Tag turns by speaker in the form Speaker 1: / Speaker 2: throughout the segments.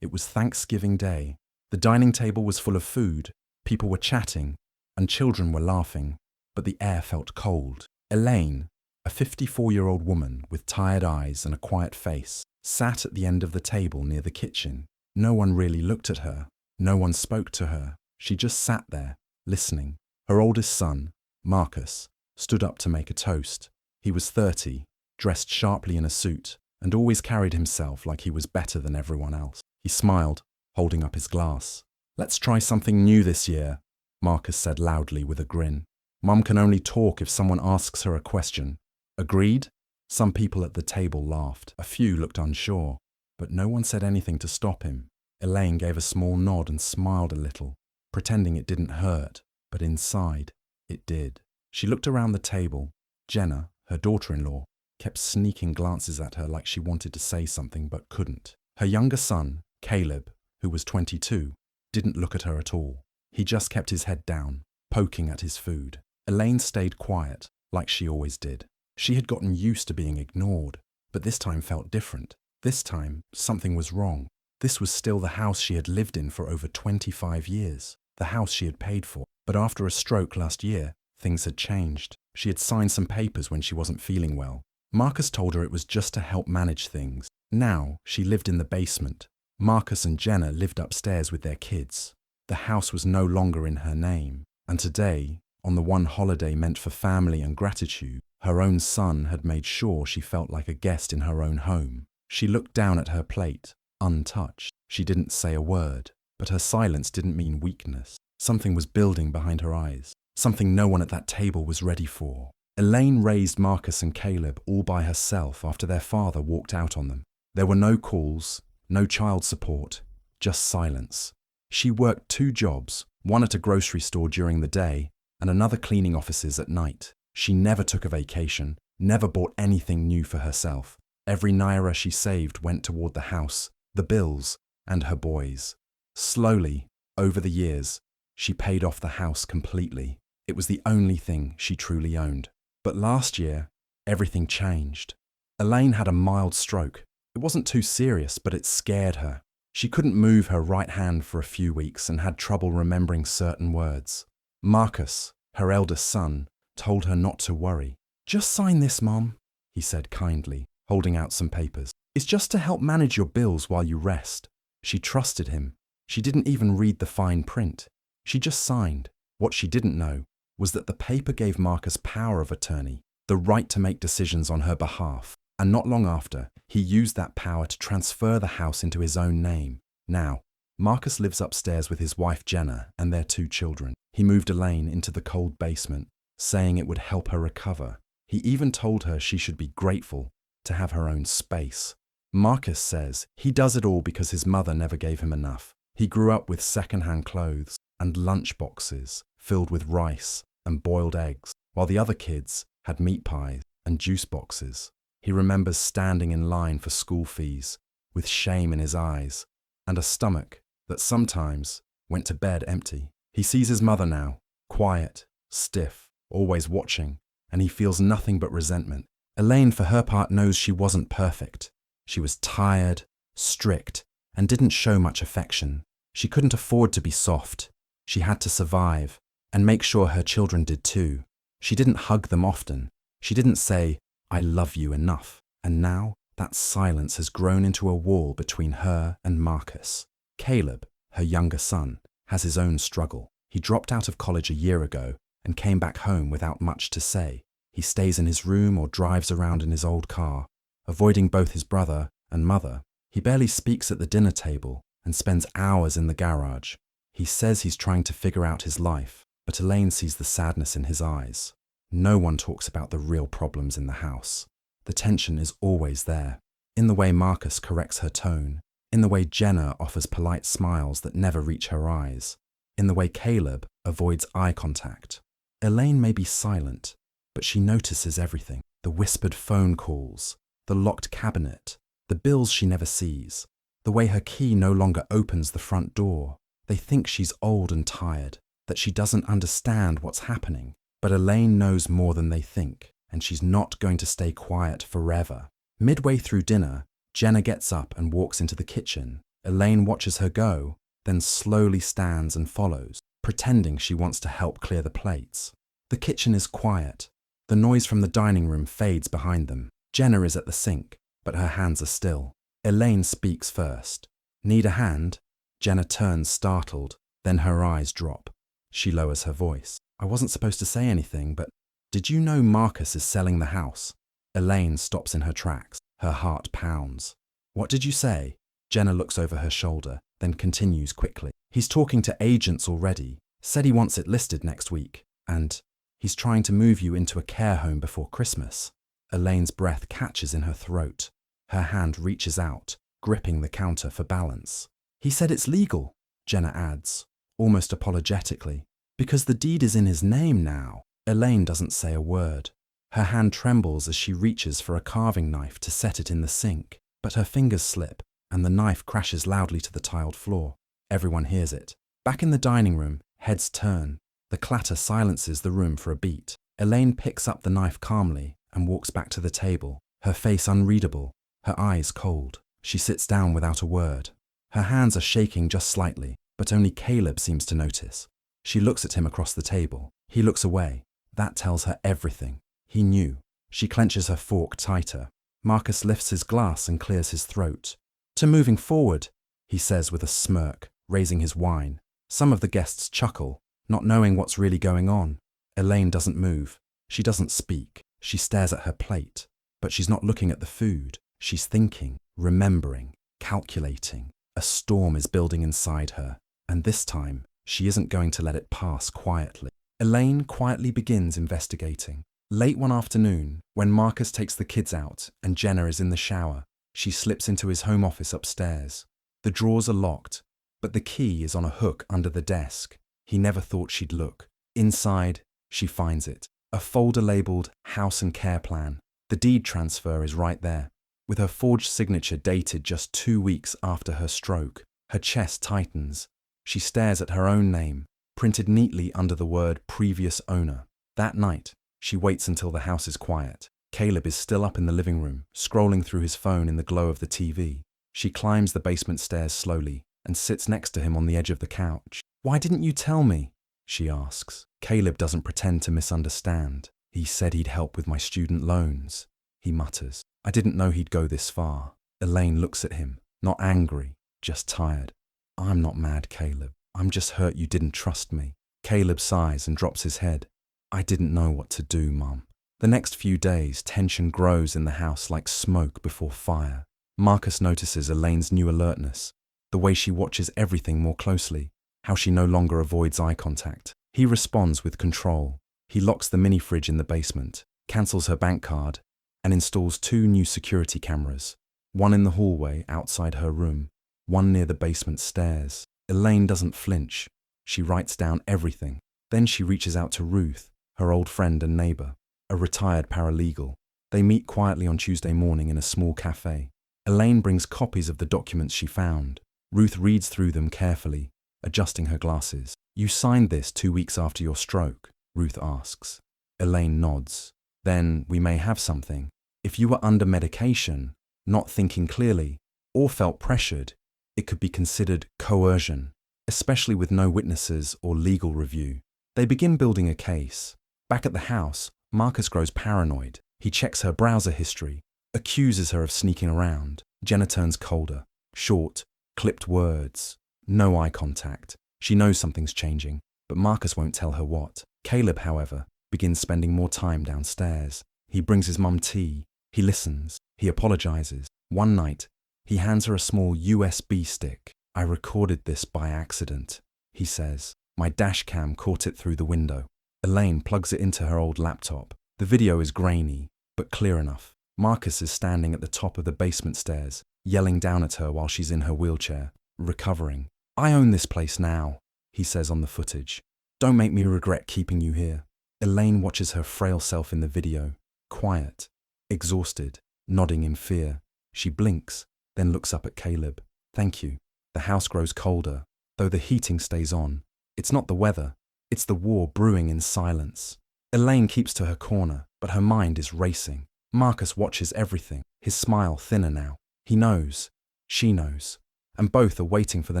Speaker 1: It was Thanksgiving Day. The dining table was full of food, people were chatting, and children were laughing, but the air felt cold. Elaine, a 54-year-old woman with tired eyes and a quiet face, sat at the end of the table near the kitchen. No one really looked at her. No one spoke to her. She just sat there, listening. Her oldest son, Marcus, stood up to make a toast. He was 30, dressed sharply in a suit, and always carried himself like he was better than everyone else. He smiled, holding up his glass. "Let's try something new this year," Marcus said loudly with a grin. "Mum can only talk if someone asks her a question. Agreed?" Some people at the table laughed. A few looked unsure, but no one said anything to stop him. Elaine gave a small nod and smiled a little, pretending it didn't hurt, but inside, it did. She looked around the table. Jenna, her daughter-in-law, kept sneaking glances at her like she wanted to say something but couldn't. Her younger son, Caleb, who was 22, didn't look at her at all. He just kept his head down, poking at his food. Elaine stayed quiet, like she always did. She had gotten used to being ignored, but this time felt different. This time, something was wrong. This was still the house she had lived in for over 25 years, the house she had paid for. But after a stroke last year, things had changed. She had signed some papers when she wasn't feeling well. Marcus told her it was just to help manage things. Now, she lived in the basement. Marcus and Jenna lived upstairs with their kids. The house was no longer in her name. And today, on the one holiday meant for family and gratitude, her own son had made sure she felt like a guest in her own home. She looked down at her plate, untouched. She didn't say a word, but her silence didn't mean weakness. Something was building behind her eyes, something no one at that table was ready for. Elaine raised Marcus and Caleb all by herself after their father walked out on them. There were no calls, no child support, just silence. She worked 2 jobs, one at a grocery store during the day and another cleaning offices at night. She never took a vacation, never bought anything new for herself. Every naira she saved went toward the house, the bills, and her boys. Slowly, over the years, she paid off the house completely. It was the only thing she truly owned. But last year, everything changed. Elaine had a mild stroke. It wasn't too serious, but it scared her. She couldn't move her right hand for a few weeks and had trouble remembering certain words. Marcus, her eldest son, told her not to worry. "Just sign this, Mom," he said kindly, holding out some papers. "It's just to help manage your bills while you rest." She trusted him. She didn't even read the fine print. She just signed. What she didn't know was that the paper gave Marcus power of attorney, the right to make decisions on her behalf. And not long after, he used that power to transfer the house into his own name. Now, Marcus lives upstairs with his wife Jenna and their 2 children. He moved Elaine into the cold basement, saying it would help her recover. He even told her she should be grateful to have her own space. Marcus says he does it all because his mother never gave him enough. He grew up with second-hand clothes and lunch boxes filled with rice and boiled eggs, while the other kids had meat pies and juice boxes. He remembers standing in line for school fees with shame in his eyes and a stomach that sometimes went to bed empty. He sees his mother now, quiet, stiff, always watching, and he feels nothing but resentment. Elaine, for her part, knows she wasn't perfect. She was tired, strict, and didn't show much affection. She couldn't afford to be soft. She had to survive and make sure her children did too. She didn't hug them often. She didn't say, "I love you" enough. And now that silence has grown into a wall between her and Marcus. Caleb, her younger son, has his own struggle. He dropped out of college a year ago and came back home without much to say. He stays in his room or drives around in his old car, avoiding both his brother and mother. He barely speaks at the dinner table and spends hours in the garage. He says he's trying to figure out his life, but Elaine sees the sadness in his eyes. No one talks about the real problems in the house. The tension is always there, in the way Marcus corrects her tone, in the way Jenna offers polite smiles that never reach her eyes, in the way Caleb avoids eye contact. Elaine may be silent, but she notices everything. The whispered phone calls, the locked cabinet, the bills she never sees, the way her key no longer opens the front door. They think she's old and tired, that she doesn't understand what's happening. But Elaine knows more than they think, and she's not going to stay quiet forever. Midway through dinner, Jenna gets up and walks into the kitchen. Elaine watches her go, then slowly stands and follows, pretending she wants to help clear the plates. The kitchen is quiet. The noise from the dining room fades behind them. Jenna is at the sink, but her hands are still. Elaine speaks first. "Need a hand?" Jenna turns startled, then her eyes drop. She lowers her voice. "I wasn't supposed to say anything, but did you know Marcus is selling the house?" Elaine stops in her tracks. Her heart pounds. "What did you say?" Jenna looks over her shoulder, then continues quickly. "He's talking to agents already. Said he wants it listed next week. And he's trying to move you into a care home before Christmas." Elaine's breath catches in her throat. Her hand reaches out, gripping the counter for balance. "He said it's legal," Jenna adds, almost apologetically, "because the deed is in his name now." Elaine doesn't say a word. Her hand trembles as she reaches for a carving knife to set it in the sink, but her fingers slip, and the knife crashes loudly to the tiled floor. Everyone hears it. Back in the dining room, heads turn. The clatter silences the room for a beat. Elaine picks up the knife calmly and walks back to the table, her face unreadable, her eyes cold. She sits down without a word. Her hands are shaking just slightly, but only Caleb seems to notice. She looks at him across the table. He looks away. That tells her everything. He knew. She clenches her fork tighter. Marcus lifts his glass and clears his throat. "To moving forward," he says with a smirk, raising his wine. Some of the guests chuckle, not knowing what's really going on. Elaine doesn't move. She doesn't speak. She stares at her plate. But she's not looking at the food. She's thinking, remembering, calculating. A storm is building inside her, and this time, she isn't going to let it pass quietly. Elaine quietly begins investigating. Late one afternoon, when Marcus takes the kids out and Jenna is in the shower, she slips into his home office upstairs. The drawers are locked, but the key is on a hook under the desk. He never thought she'd look. Inside, she finds it. A folder labelled House and Care Plan. The deed transfer is right there, with her forged signature dated just 2 weeks after her stroke. Her chest tightens. She stares at her own name, printed neatly under the word previous owner. That night, she waits until the house is quiet. Caleb is still up in the living room, scrolling through his phone in the glow of the TV. She climbs the basement stairs slowly and sits next to him on the edge of the couch. "Why didn't you tell me?" she asks. Caleb doesn't pretend to misunderstand. "He said he'd help with my student loans," he mutters. "I didn't know he'd go this far." Elaine looks at him, not angry, just tired. "I'm not mad, Caleb. I'm just hurt you didn't trust me." Caleb sighs and drops his head. "I didn't know what to do, Mum." The next few days, tension grows in the house like smoke before fire. Marcus notices Elaine's new alertness, the way she watches everything more closely, how she no longer avoids eye contact. He responds with control. He locks the mini fridge in the basement, cancels her bank card, and installs 2 new security cameras, one in the hallway outside her room, one near the basement stairs. Elaine doesn't flinch. She writes down everything. Then she reaches out to Ruth, her old friend and neighbor, a retired paralegal. They meet quietly on Tuesday morning in a small cafe. Elaine brings copies of the documents she found. Ruth reads through them carefully, adjusting her glasses. "You signed this 2 weeks after your stroke?" Ruth asks. Elaine nods. "Then we may have something. If you were under medication, not thinking clearly, or felt pressured, it could be considered coercion, especially with no witnesses or legal review." They begin building a case. Back at the house, Marcus grows paranoid. He checks her browser history, accuses her of sneaking around. Jenna turns colder. Short, clipped words. No eye contact. She knows something's changing, but Marcus won't tell her what. Caleb, however, begins spending more time downstairs. He brings his mum tea. He listens. He apologizes. One night, he hands her a small USB stick. "I recorded this by accident," he says. "My dash cam caught it through the window." Elaine plugs it into her old laptop. The video is grainy, but clear enough. Marcus is standing at the top of the basement stairs, yelling down at her while she's in her wheelchair, recovering. "I own this place now," he says on the footage. "Don't make me regret keeping you here." Elaine watches her frail self in the video, quiet, exhausted, nodding in fear. She blinks, then looks up at Caleb. "Thank you." The house grows colder, though the heating stays on. It's not the weather, it's the war brewing in silence. Elaine keeps to her corner, but her mind is racing. Marcus watches everything, his smile thinner now. He knows. She knows. and both are waiting for the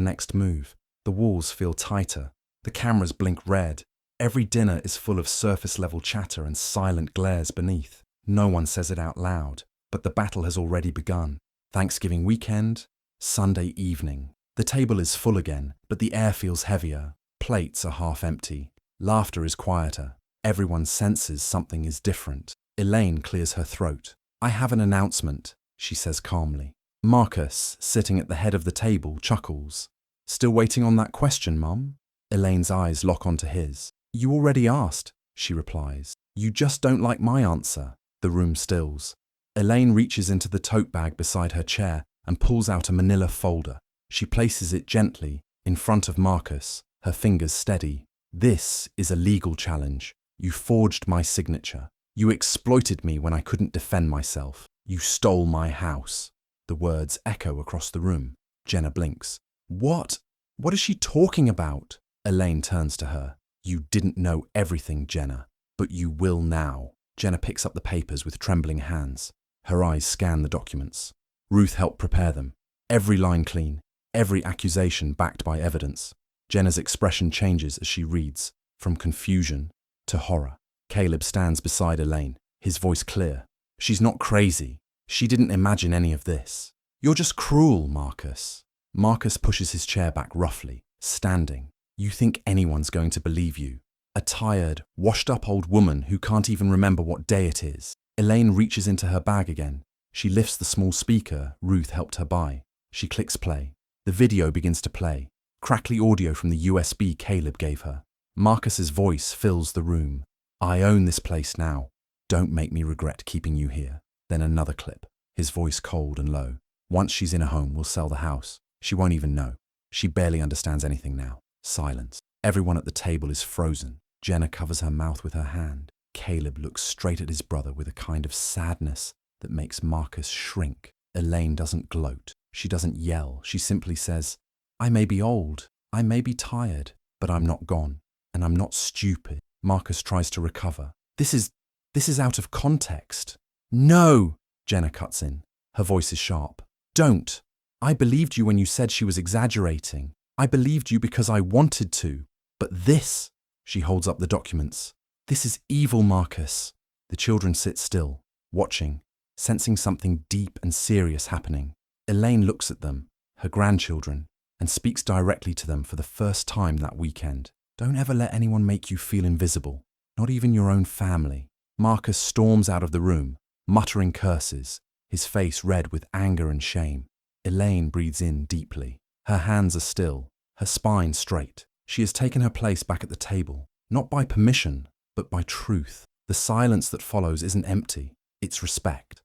Speaker 1: next move. The walls feel tighter. The cameras blink red. Every dinner is full of surface-level chatter and silent glares beneath. No one says it out loud, but the battle has already begun. Thanksgiving weekend, Sunday evening. The table is full again, but the air feels heavier. Plates are half empty. Laughter is quieter. Everyone senses something is different. Elaine clears her throat. "I have an announcement," she says calmly. Marcus, sitting at the head of the table, chuckles. "Still waiting on that question, Mum?" Elaine's eyes lock onto his. "You already asked," she replies. "You just don't like my answer." The room stills. Elaine reaches into the tote bag beside her chair and pulls out a manila folder. She places it gently in front of Marcus, her fingers steady. "This is a legal challenge. You forged my signature. You exploited me when I couldn't defend myself. You stole my house." The words echo across the room. Jenna blinks. What? What is she talking about?" Elaine turns to her. "You didn't know everything, Jenna, but you will now." Jenna picks up the papers with trembling hands. Her eyes scan the documents. Ruth helped prepare them. Every line clean, every accusation backed by evidence. Jenna's expression changes as she reads, from confusion to horror. Caleb stands beside Elaine, his voice clear. "She's not crazy. She didn't imagine any of this. You're just cruel, Marcus." Marcus pushes his chair back roughly, standing. "You think anyone's going to believe you? A tired, washed-up old woman who can't even remember what day it is." Elaine reaches into her bag again. She lifts the small speaker Ruth helped her buy. She clicks play. The video begins to play. Crackly audio from the USB Caleb gave her. Marcus's voice fills the room. "I own this place now. Don't make me regret keeping you here." Then another clip, his voice cold and low. "Once she's in a home, we'll sell the house. She won't even know. She barely understands anything now." Silence. Everyone at the table is frozen. Jenna covers her mouth with her hand. Caleb looks straight at his brother with a kind of sadness that makes Marcus shrink. Elaine doesn't gloat. She doesn't yell. She simply says, "I may be old. I may be tired, but I'm not gone. And I'm not stupid." Marcus tries to recover. This is out of context." "No!" Jenna cuts in. Her voice is sharp. "Don't. I believed you when you said she was exaggerating. I believed you because I wanted to. But this," she holds up the documents, "this is evil, Marcus." The children sit still, watching, sensing something deep and serious happening. Elaine looks at them, her grandchildren, and speaks directly to them for the first time that weekend. "Don't ever let anyone make you feel invisible, not even your own family." Marcus storms out of the room, muttering curses, his face red with anger and shame. Elaine breathes in deeply. Her hands are still, her spine straight. She has taken her place back at the table, not by permission, but by truth. The silence that follows isn't empty, it's respect.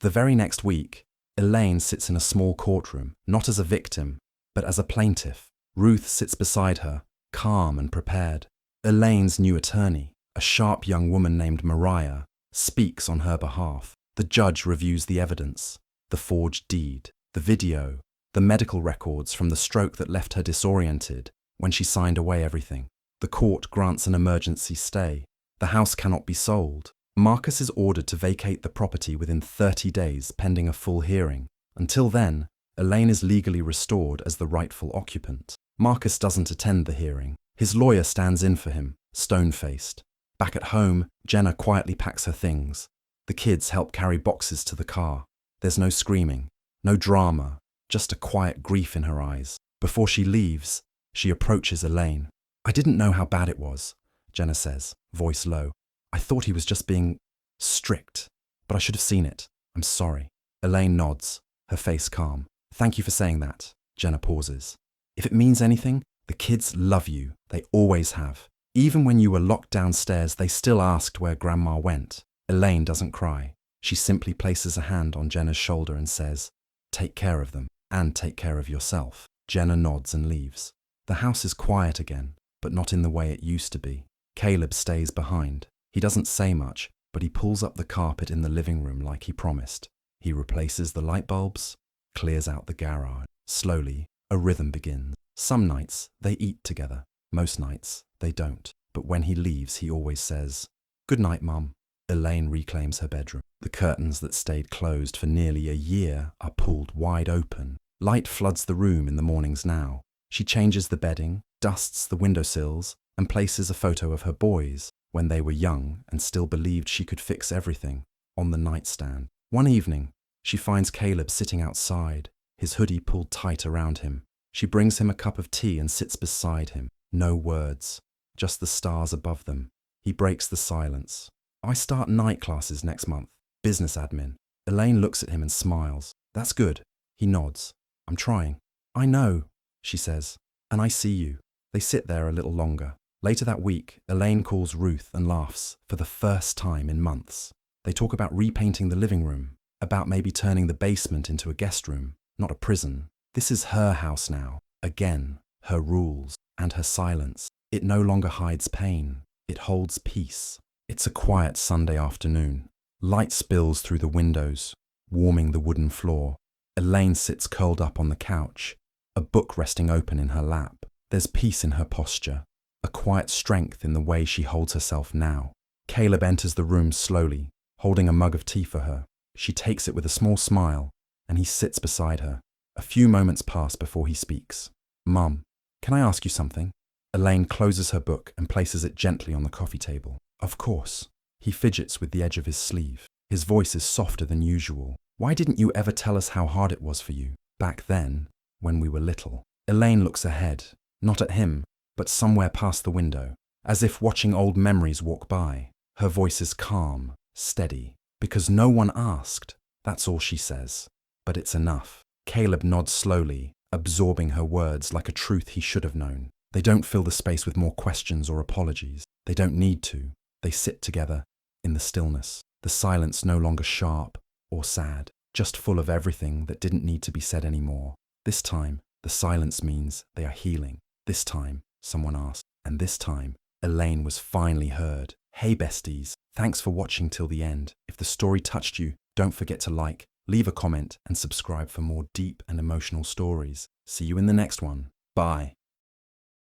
Speaker 1: The very next week, Elaine sits in a small courtroom, not as a victim, but as a plaintiff. Ruth sits beside her, calm and prepared. Elaine's new attorney, a sharp young woman named Mariah, speaks on her behalf. The judge reviews the evidence, the forged deed, the video, the medical records from the stroke that left her disoriented when she signed away everything. The court grants an emergency stay. The house cannot be sold. Marcus is ordered to vacate the property within 30 days pending a full hearing. Until then, Elaine is legally restored as the rightful occupant. Marcus doesn't attend the hearing. His lawyer stands in for him, stone-faced. Back at home, Jenna quietly packs her things. The kids help carry boxes to the car. There's no screaming, no drama, just a quiet grief in her eyes. Before she leaves, she approaches Elaine. "I didn't know how bad it was," Jenna says, voice low. "I thought he was just being strict, but I should have seen it. I'm sorry." Elaine nods, her face calm. "Thank you for saying that." Jenna pauses. "If it means anything, the kids love you. They always have. Even when you were locked downstairs, they still asked where Grandma went." Elaine doesn't cry. She simply places a hand on Jenna's shoulder and says, "Take care of them, and take care of yourself." Jenna nods and leaves. The house is quiet again, but not in the way it used to be. Caleb stays behind. He doesn't say much, but he pulls up the carpet in the living room like he promised. He replaces the light bulbs, clears out the garage. Slowly, a rhythm begins. Some nights, they eat together. Most nights, they don't. But when he leaves, he always says, "Good night, Mum." Elaine reclaims her bedroom. The curtains that stayed closed for nearly a year are pulled wide open. Light floods the room in the mornings now. She changes the bedding, dusts the windowsills, and places a photo of her boys, when they were young and still believed she could fix everything, on the nightstand. One evening, she finds Caleb sitting outside, his hoodie pulled tight around him. She brings him a cup of tea and sits beside him. No words, just the stars above them. He breaks the silence. I start night classes next month, business admin. Elaine looks at him and smiles. That's good. He nods. I'm trying. I know, she says, and I see you. They sit there a little longer. Later that week, Elaine calls Ruth and laughs for the first time in months. They talk about repainting the living room, about maybe turning the basement into a guest room, not a prison. This is her house now. Again, her rules and her silence. It no longer hides pain. It holds peace. It's a quiet Sunday afternoon. Light spills through the windows, warming the wooden floor. Elaine sits curled up on the couch, a book resting open in her lap. There's peace in her posture, a quiet strength in the way she holds herself now. Caleb enters the room slowly, holding a mug of tea for her. She takes it with a small smile, and he sits beside her. A few moments pass before he speaks. Mum, can I ask you something? Elaine closes her book and places it gently on the coffee table. Of course. He fidgets with the edge of his sleeve. His voice is softer than usual. Why didn't you ever tell us how hard it was for you, back then, when we were little? Elaine looks ahead, not at him, but somewhere past the window, as if watching old memories walk by. Her voice is calm, steady. Because no one asked, that's all she says. But it's enough. Caleb nods slowly, absorbing her words like a truth he should have known. They don't fill the space with more questions or apologies. They don't need to. They sit together, in the stillness. The silence no longer sharp or sad, just full of everything that didn't need to be said anymore. This time, the silence means they are healing. This time, someone asked. And this time, Elaine was finally heard. Hey besties, thanks for watching till the end. If the story touched you, don't forget to like, leave a comment, and subscribe for more deep and emotional stories. See you in the next one. Bye.